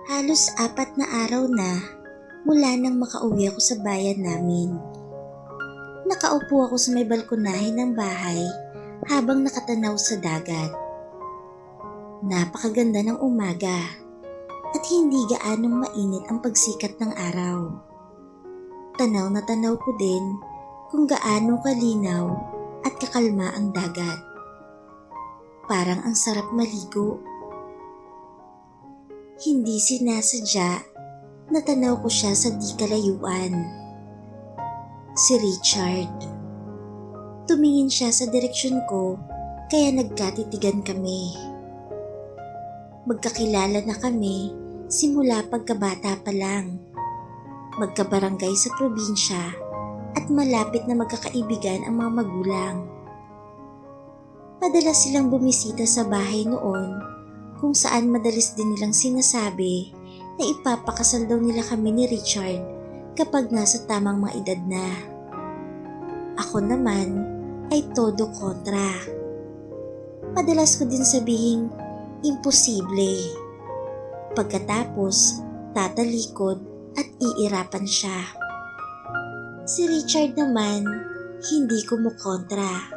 Halos 4 na araw na mula nang makauwi ako sa bayan namin. Nakaupo ako sa may balkonahe ng bahay habang nakatanaw sa dagat. Napakaganda ng umaga at hindi gaanong mainit ang pagsikat ng araw. Tanaw na tanaw ko din kung gaano kalinaw at kakalma ang dagat. Parang ang sarap maligo. Hindi sinasadya, natanaw ko siya sa di kalayuan. Si Richard. Tumingin siya sa direksyon ko kaya nagkatitigan kami. Magkakilala na kami simula pagkabata pa lang. Magkabarangay sa probinsya at malapit na magkakaibigan ang mga magulang. Madalas silang bumisita sa bahay noon kung saan madalas din nilang sinasabi na ipapakasal daw nila kami ni Richard kapag nasa tamang mga edad na. Ako naman ay todo kontra. Madalas ko din sabihing imposible. Pagkatapos, tatalikod at iirapan siya. Si Richard naman, hindi kumukontra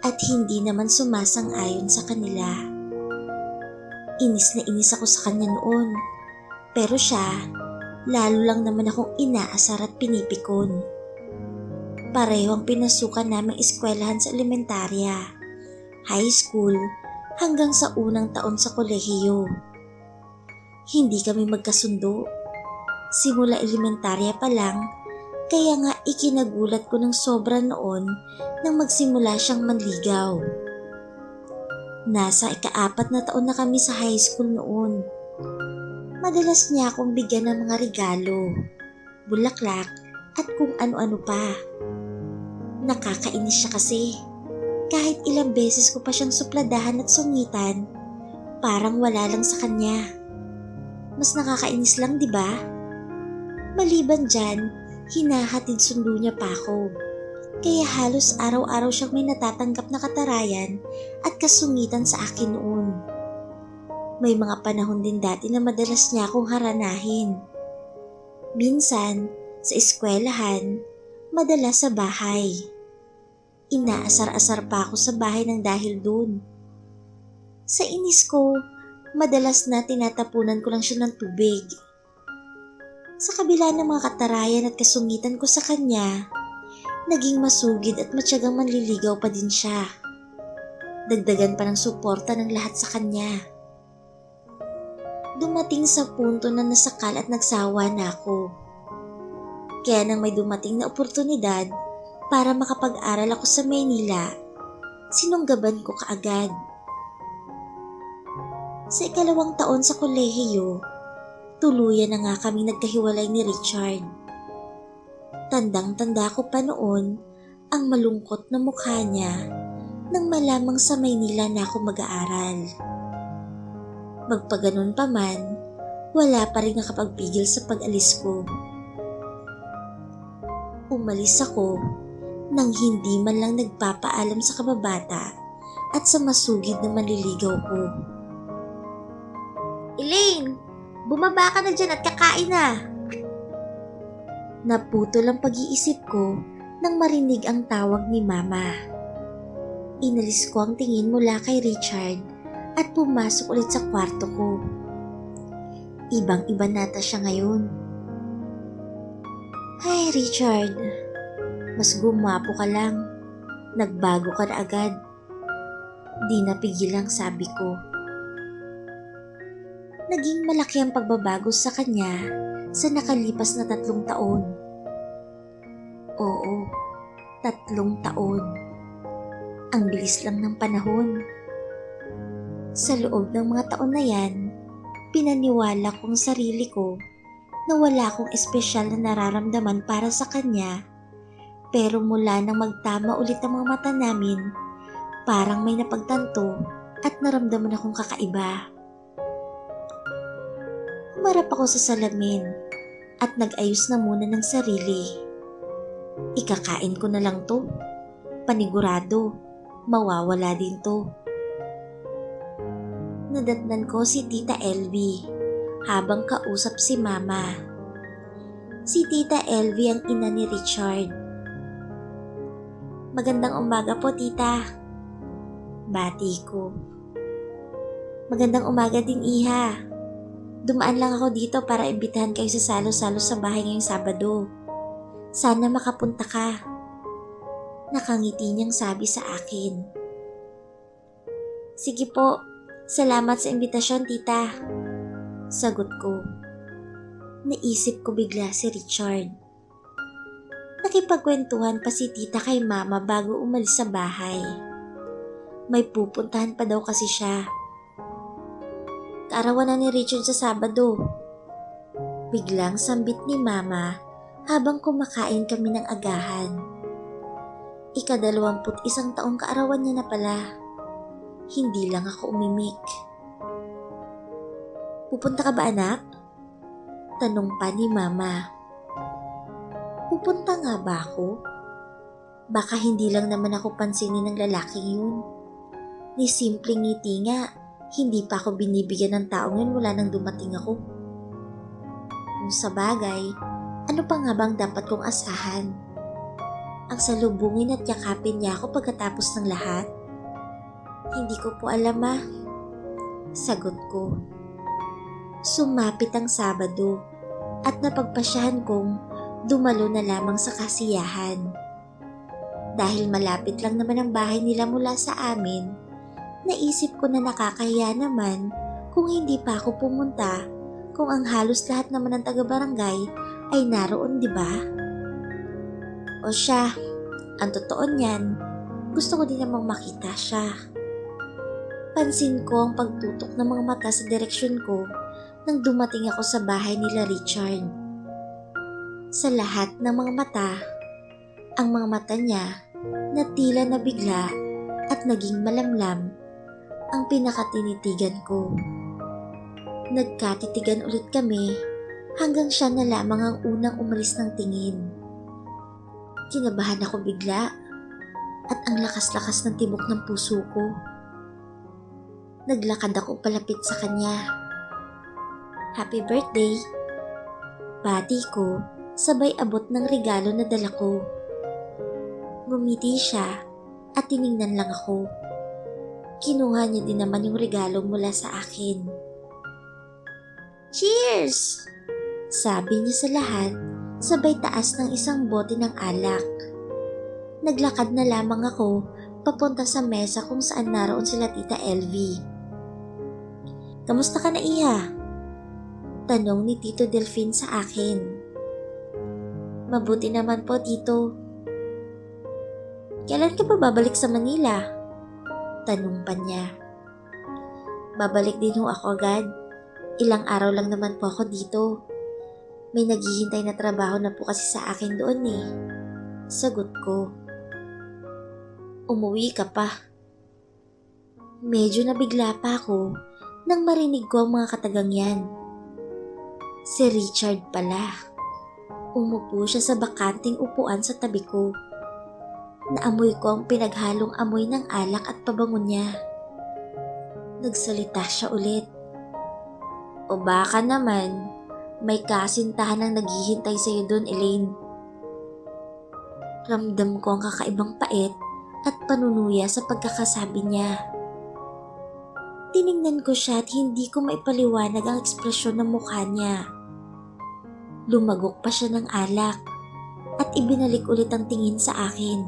at hindi naman sumasang-ayon sa kanila. Inis na inis ako sa kanya noon, pero siya, lalo lang naman akong inaasar at pinipikon. Pareho ang pinasukan naming eskwelahan sa elementarya, high school, hanggang sa unang taon sa kolehiyo. Hindi kami magkasundo. Simula elementarya pa lang, kaya nga ikinagulat ko ng sobra noon nang magsimula siyang manligaw. Nasa ika-4 na taon na kami sa high school noon. Madalas niya akong bigyan ng mga regalo, bulaklak at kung ano-ano pa. Nakakainis siya kasi. Kahit ilang beses ko pa siyang supladahan at sungitan, parang wala lang sa kanya. Mas nakakainis lang, di ba? Maliban dyan, hinahatid sundo niya pa ako. Kaya halos araw-araw siyang may natatanggap na katarayan at kasungitan sa akin noon. May mga panahon din dati na madalas niya akong haranahin. Minsan, sa eskwelahan, madalas sa bahay. Inaasar-asar pa ako sa bahay ng dahil doon. Sa inis ko, madalas na tinatapunan ko lang siya ng tubig. Sa kabila ng mga katarayan at kasungitan ko sa kanya, naging masugid at matyagang manliligaw pa din siya. Dagdagan pa ng suporta ng lahat sa kanya. Dumating sa punto na nasakal at nagsawa na ako. Kaya nang may dumating na oportunidad para makapag-aral ako sa Maynila, sinunggaban ko kaagad. Sa ika-2 taon sa kolehiyo, tuluyan na nga kami nagkahiwalay ni Richard. Tandang-tanda ko pa noon ang malungkot na mukha niya nang malamang sa Maynila na ako mag-aaral. Magpaganon pa man, wala pa rin nakapagpigil sa pag-alis ko. Umalis ako nang hindi man lang nagpapaalam sa kababata at sa masugid na manliligaw ko. "Elaine, bumaba ka na dyan at kakain na!" Naputol ang pag-iisip ko nang marinig ang tawag ni Mama. Inalis ko ang tingin mula kay Richard at pumasok ulit sa kwarto ko. Ibang-iba nata siya ngayon. "Hi Richard, mas gumapo ka lang. Nagbago ka na agad." Di napigilang sabi ko. Naging malaki ang pagbabago sa kanya sa nakalipas na 3 taon. Oo, 3 taon. Ang bilis lang ng panahon. Sa loob ng mga taon na yan, pinaniwala kong sarili ko na wala akong espesyal na nararamdaman para sa kanya. Pero mula nang magtama ulit ang mga mata namin, parang may napagtanto at naramdaman akong kakaiba. Humarap ako sa salamin at nag-ayos na muna ng sarili. Ikakain ko na lang to. Panigurado, mawawala din to. Nadatnan ko si Tita Elvie habang kausap si Mama. Si Tita Elvie ang ina ni Richard. "Magandang umaga po, Tita." Bati ko. "Magandang umaga din, Iha. Dumaan lang ako dito para imbitahan kayo sa salo-salo sa bahay ngayong Sabado. Sana makapunta ka." Nakangiti niyang sabi sa akin. "Sige po, salamat sa imbitasyon, Tita." Sagot ko. Naisip ko bigla si Richard. Nakipagkwentuhan pa si Tita kay Mama bago umalis sa bahay. May pupuntahan pa daw kasi siya. "Kaarawan na ni Richard sa Sabado." Biglang sambit ni Mama habang kumakain kami ng agahan. Ika-21 taong kaarawan niya na pala. Hindi lang ako umimik. "Pupunta ka ba, anak?" Tanong pa ni Mama. Pupunta nga ba ako? Baka hindi lang naman ako pansinin ng lalaking yun. Ni simpleng ngiti nga, hindi pa ako binibigyan ng taong yun mula nang dumating ako. Kung sa bagay, ano pa nga bang dapat kong asahan? Ang salubungin at yakapin niya ako pagkatapos ng lahat? Hindi ko po alam, sagot ko. Sumapit ang Sabado at napagpasyahan kong dumalo na lamang sa kasiyahan. Dahil malapit lang naman ang bahay nila mula sa amin, naisip ko na nakakahiya naman kung hindi pa ako pumunta kung ang halos lahat naman ng taga-barangay ay naroon, di ba? O siya, ang totoo niyan, gusto ko din namang makita siya. Pansin ko ang pagtutok ng mga mata sa direksyon ko nang dumating ako sa bahay nila Richard. Sa lahat ng mga mata, ang mga mata niya na tila nabigla at naging malamlam ang pinakatinitigan ko. Nagkatitigan ulit kami hanggang siya na lamang ang unang umalis ng tingin. Kinabahan ako bigla at ang lakas-lakas ng tibok ng puso ko. Naglakad ako palapit sa kanya. "Happy birthday!" Bati ko sabay abot ng regalo na dala ko. Ngumiti siya at tiningnan lang ako. Kinuha niya din naman yung regalo mula sa akin. "Cheers!" sabi niya sa lahat sabay taas ng isang bote ng alak. Naglakad na lamang ako papunta sa mesa kung saan naroon sila Tita Elvie. "Kamusta ka na, Iha?" tanong ni Tito Delphine sa akin. "Mabuti naman po, Tito." "Kailan ka pa babalik sa Manila?" tanong pa niya. "Babalik din ho ako agad. Ilang araw lang naman po ako dito. May naghihintay na trabaho na po kasi sa akin doon eh." Sagot ko. "Umuwi ka pa?" Medyo nabigla pa ako nang marinig ko ang mga katagang yan. Si Richard pala. Umupo siya sa bakanting upuan sa tabi ko. Naamoy ko ang pinaghalong amoy ng alak at pabango niya. Nagsalita siya ulit. "O baka naman, may kasintahan ang naghihintay sa'yo doon, Elaine." Ramdam ko ang kakaibang pait at panunuya sa pagkakasabi niya. Tiningnan ko siya at hindi ko maipaliwanag ang ekspresyon ng mukha niya. Lumagok pa siya ng alak at ibinalik ulit ang tingin sa akin.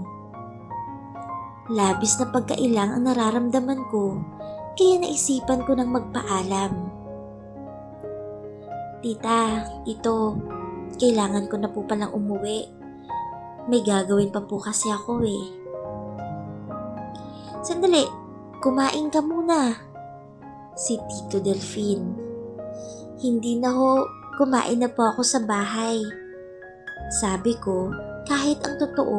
Labis na pagkailang ang nararamdaman ko kaya naisipan ko nang magpaalam. "Tita, Tito, kailangan ko na po palang umuwi. May gagawin pa po kasi ako eh." "Sandali, kumain ka muna." Si Tito Delphine. "Hindi na ho, kumain na po ako sa bahay." Sabi ko, kahit ang totoo,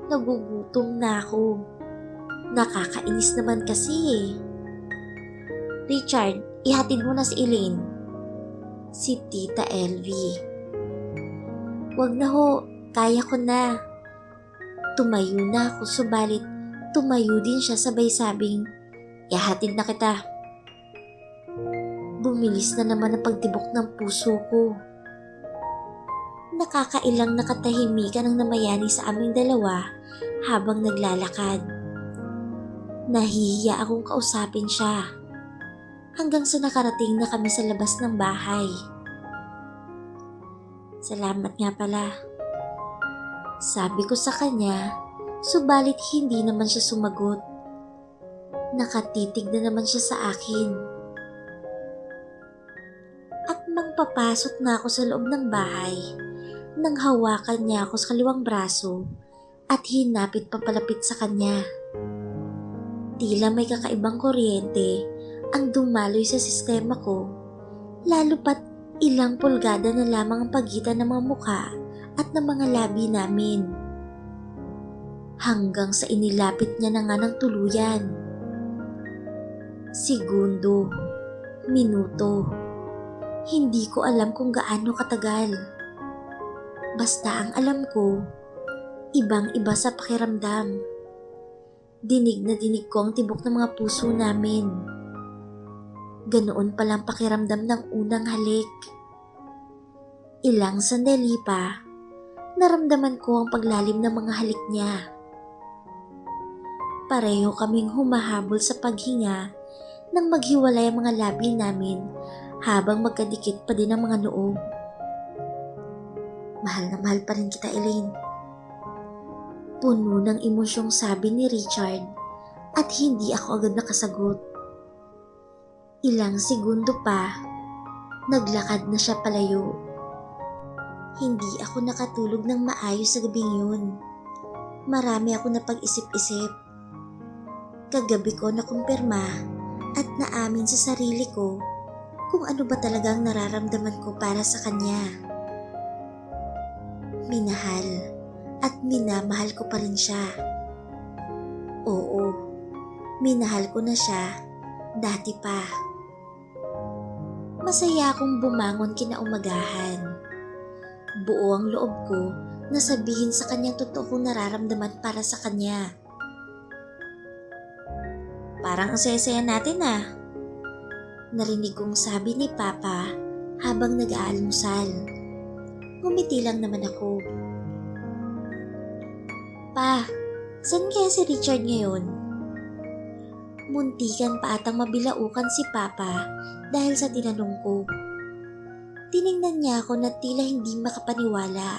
nagugutom na ako. Nakakainis naman kasi eh. "Richard, ihatid mo na si Elaine." Si Tita Elvie. "Wag na ho, kaya ko na." Tumayo na ako subalit tumayo din siya sabay sabing, "Ihatid na kita." Bumilis na naman ang pagtibok ng puso ko. Nakakailang nakatahimikan ang namayani sa aming dalawa habang naglalakad. Nahihiya akong kausapin siya hanggang sa nakarating na kami sa labas ng bahay. Salamat nga pala. Sabi ko sa kanya, subalit hindi naman siya sumagot. Nakatitig na naman siya sa akin. At nang papasok na ako sa loob ng bahay, nang hawakan niya ako sa kaliwang braso at hinapit papalapit sa kanya. Tila may kakaibang kuryente ang dumaloy sa sistema ko, lalo pat ilang pulgada na lamang ang pagitan ng mga mukha at ng mga labi namin. Hanggang sa inilapit niya na nga ng tuluyan. Segundo, minuto, hindi ko alam kung gaano katagal. Basta ang alam ko, ibang-iba sa pakiramdam. Dinig na dinig ko ang tibok ng mga puso namin. Ganoon palang pakiramdam ng unang halik. Ilang sandali pa, naramdaman ko ang paglalim ng mga halik niya. Pareho kaming humahabol sa paghinga nang maghiwalay ang mga labi namin habang magkadikit pa din ang mga noo. Mahal na mahal pa rin kita, Elaine. Puno ng emosyong sabi ni Richard at hindi ako agad nakasagot. Ilang segundo pa, naglakad na siya palayo. Hindi ako nakatulog ng maayos sa gabing yun. Marami ako napag-isip-isip. Kagabi ko nakumpirma at naamin sa sarili ko kung ano ba talagang nararamdaman ko para sa kanya. Minahal at minamahal ko pa rin siya. Oo, minahal ko na siya dati pa. Masaya akong bumangon kinaumagahan. Buo ang loob ko na sabihin sa kanyang totoo kong nararamdaman para sa kanya. Parang ang saya-saya natin ah. Narinig kong sabi ni Papa habang nag-aalmusal. Ngumiti lang naman ako. Pa, saan kaya si Richard ngayon? Muntikan pa atang mabilaukan si Papa dahil sa tinanong ko. Tiningnan niya ako na tila hindi makapaniwala.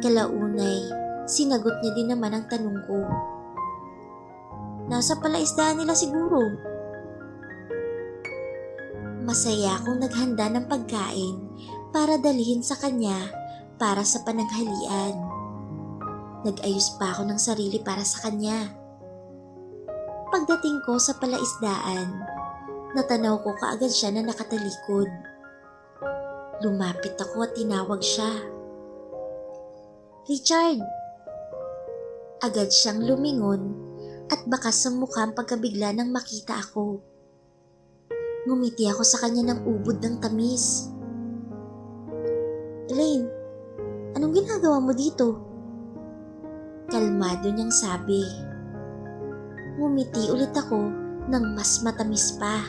Kalaunay, sinagot niya din naman ang tanong ko. Nasa palaisdaan nila siguro. Masaya akong naghanda ng pagkain para dalhin sa kanya para sa pananghalian. Nag-ayos pa ako ng sarili para sa kanya. Pagdating ko sa palaisdaan, natanaw ko kaagad siya na nakatalikod. Lumapit ako at tinawag siya. Richard! Agad siyang lumingon at bakas sa mukha ang pagkabigla nang makita ako. Ngumiti ako sa kanya ng ubod ng tamis. Elaine, anong ginagawa mo dito? Kalmado niyang sabi. Ngumiti ulit ako ng mas matamis pa.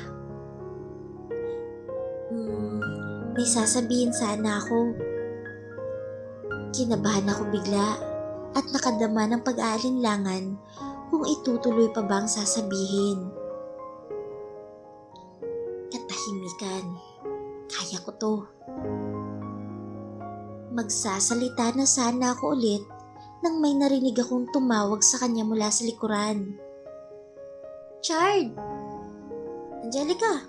May sasabihin sana ako. Kinabahan ako bigla at nakadama ng pag-aalinlangan kung itutuloy pa bang sasabihin. Katahimikan. Kaya ko to. Magsasalita na sana ako ulit nang may narinig akong tumawag sa kanya mula sa likuran. Chard! Angelica!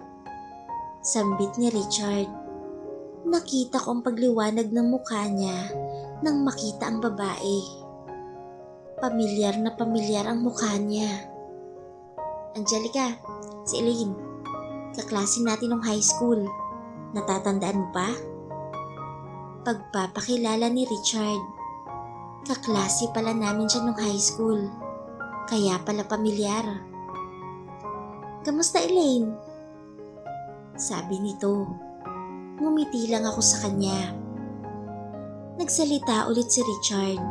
Sambit ni Richard. Nakita ko ang pagliwanag ng mukha niya nang makita ang babae. Pamilyar na pamilyar ang mukha niya. Angelica, si Elaine. Kaklase natin nung high school. Natatandaan mo pa? Pagpapakilala ni Richard. Kaklase pala namin siya nung high school. Kaya pala pamilyar. Kamusta, Elaine? Sabi nito. Ngumiti lang ako sa kanya. Nagsalita ulit si Richard.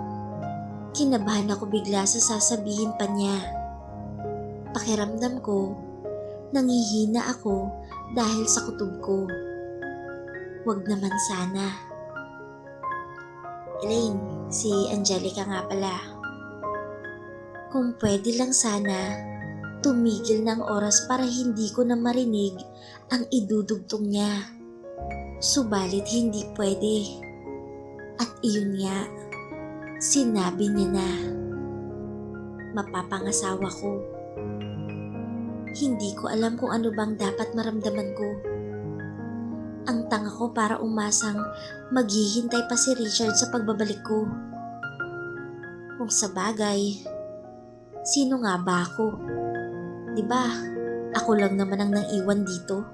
Kinabahan ako bigla sa sasabihin pa niya. Pakiramdam ko, nangihina ako dahil sa kutob ko. Wag naman sana. Elaine, si Angelica nga pala. Kung pwede lang sana, tumigil ng oras para hindi ko na marinig ang idudugtong niya. Subalit hindi pwede. At iyon nga, sinabi niya na. Mapapangasawa ko. Hindi ko alam kung ano bang dapat maramdaman ko. Ang tanga ko para umasang maghihintay pa si Richard sa pagbabalik ko. Kung sa bagay, sino nga ba ako? Diba, ako lang naman ang naiwan dito.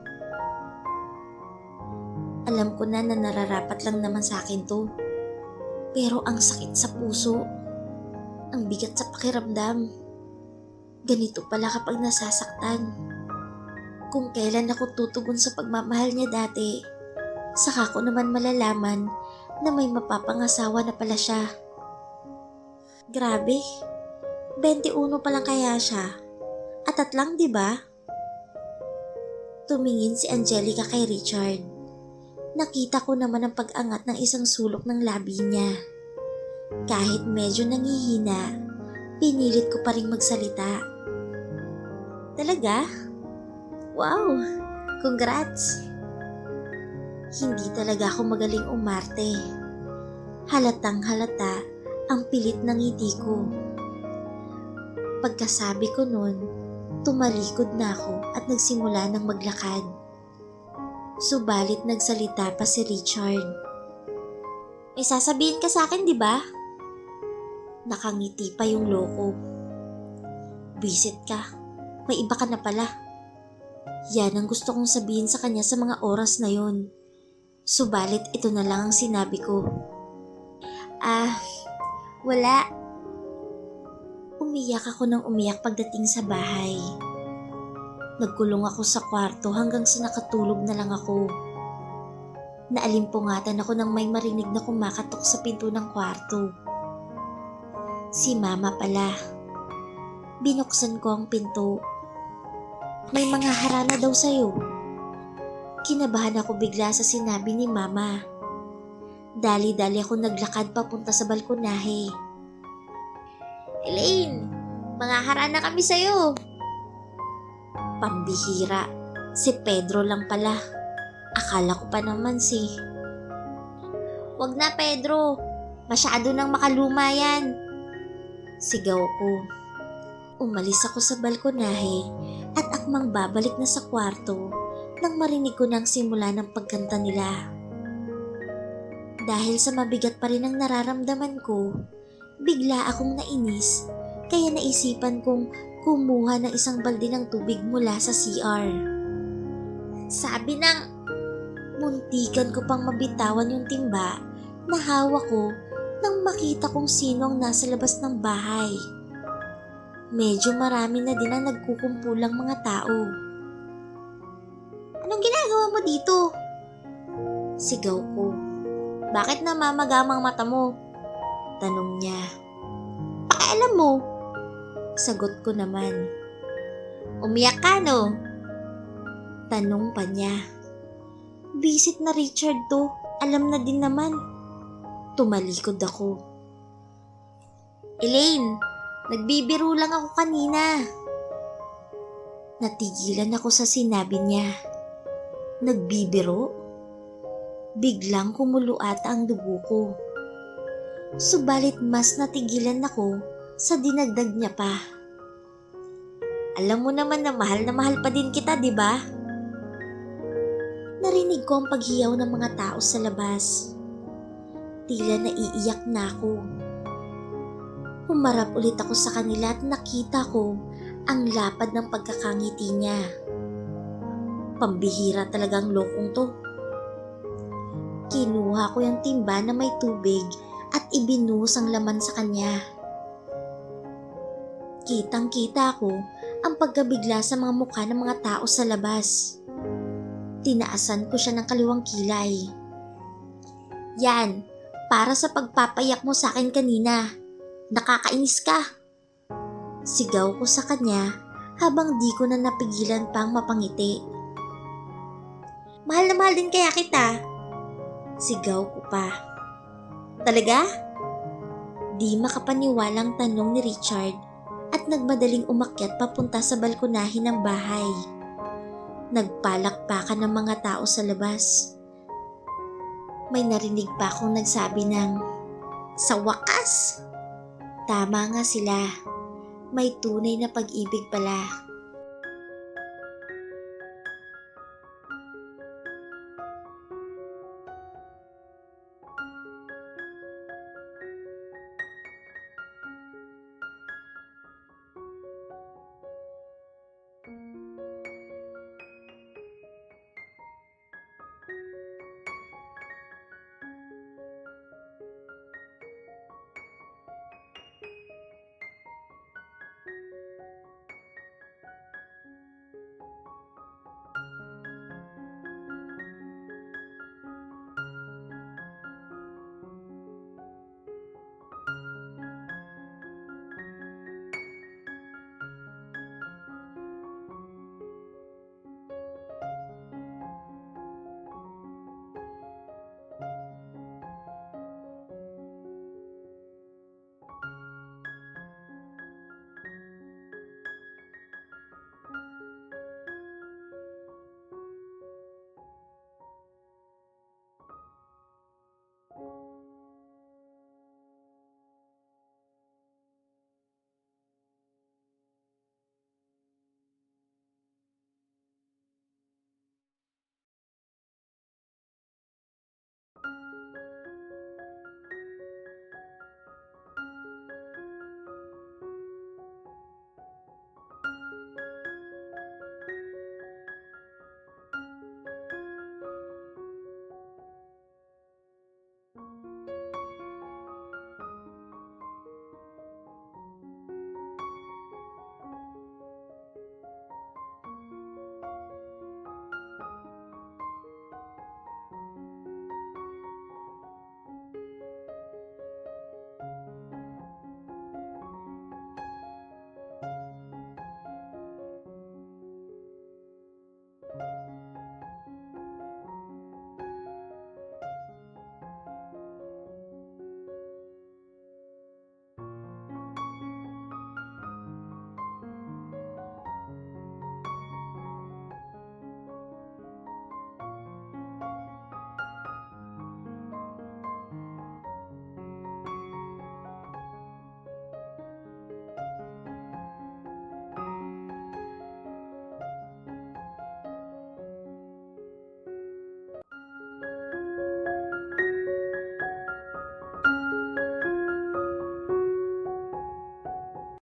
Alam ko na nararapat lang naman sa akin to. Pero ang sakit sa puso. Ang bigat sa pakiramdam. Ganito pala kapag nasasaktan. Kung kailan ako tutugon sa pagmamahal niya dati, saka ko naman malalaman na may mapapangasawa na pala siya. Grabe, 21 pa lang kaya siya. At lang, diba? Tumingin si Angelica kay Richard. Nakita ko naman ang pag-angat ng isang sulok ng labi niya. Kahit medyo nangihina, pinilit ko pa rin magsalita. Talaga? Wow! Congrats! Hindi talaga ako magaling umarte. Halatang halata ang pilit ng ngiti ko. Pagkasabi ko nun, tumalikod na ako at nagsimula ng maglakad. Subalit nagsalita pa si Richard. May sasabihin ka sa akin, di ba? Nakangiti pa yung loko. Visit ka. May iba ka na pala. Yan ang gusto kong sabihin sa kanya sa mga oras na yon. Subalit ito na lang ang sinabi ko. Wala. Umiyak ako ng umiyak pagdating sa bahay. Nagkulong ako sa kwarto hanggang sa nakatulog na lang ako. Naalimpungatan ako nang may marinig na kumakatok sa pinto ng kwarto. Si Mama pala. Binuksan ko ang pinto. May mga harana daw sa'yo. Kinabahan ako bigla sa sinabi ni Mama. Dali-dali ako naglakad papunta sa balkonahe. Elaine, mga harana kami sa'yo. Pambihira, si Pedro lang pala. Akala ko pa naman Wag na Pedro, masyado nang makaluma yan. Sigaw ko. Umalis ako sa balkonahe at akmang babalik na sa kwarto nang marinig ko ng simula ng pagkanta nila. Dahil sa mabigat pa rin ang nararamdaman ko, bigla akong nainis kaya naisipan kong kumuha ng isang balde ng tubig mula sa CR. Sabi ng muntikan ko pang mabitawan yung timba na hawak ko nang makita kong sino ang nasa labas ng bahay. Medyo marami na din ang nagkukumpulang mga tao. Anong ginagawa mo dito? Sigaw ko. Bakit namamagamang mata mo? Tanong niya. Pakialam mo? Sagot ko naman. Umiyak ka no? Tanong pa niya. Visit na Richard to. Alam na din naman. Tumalikod ako. Elaine, nagbibiro lang ako kanina. Natigilan ako sa sinabi niya. Nagbibiro? Biglang kumulo ata ang dugo ko. Subalit mas natigilan ako sa dinagdag niya pa. Alam mo naman na mahal pa din kita, di ba? Narinig ko ang paghiyaw ng mga tao sa labas. Tila naiiyak na ako. Humarap ulit ako sa kanila at nakita ko ang lapad ng pagkakangiti niya. Pambihira talagang lokong to. Kinuha ko yung timba na may tubig at ibinuhos ang laman sa kanya. Kitang-kita ko ang pagkabigla sa mga mukha ng mga tao sa labas. Tinaasan ko siya ng kaliwang kilay. Yan, para sa pagpapayak mo sa akin kanina. Nakakainis ka. Sigaw ko sa kanya habang di ko na napigilan pang mapangiti. Mahal na mahal din kaya kita. Sigaw ko pa. Talaga? Di makapaniwalang tanong ni Richard at nagmadaling umakyat papunta sa balkonahin ng bahay. Nagpalakpakan ng mga tao sa labas. May narinig pa akong nagsabi ng, "Sa wakas!" Tama nga sila. May tunay na pag-ibig pala.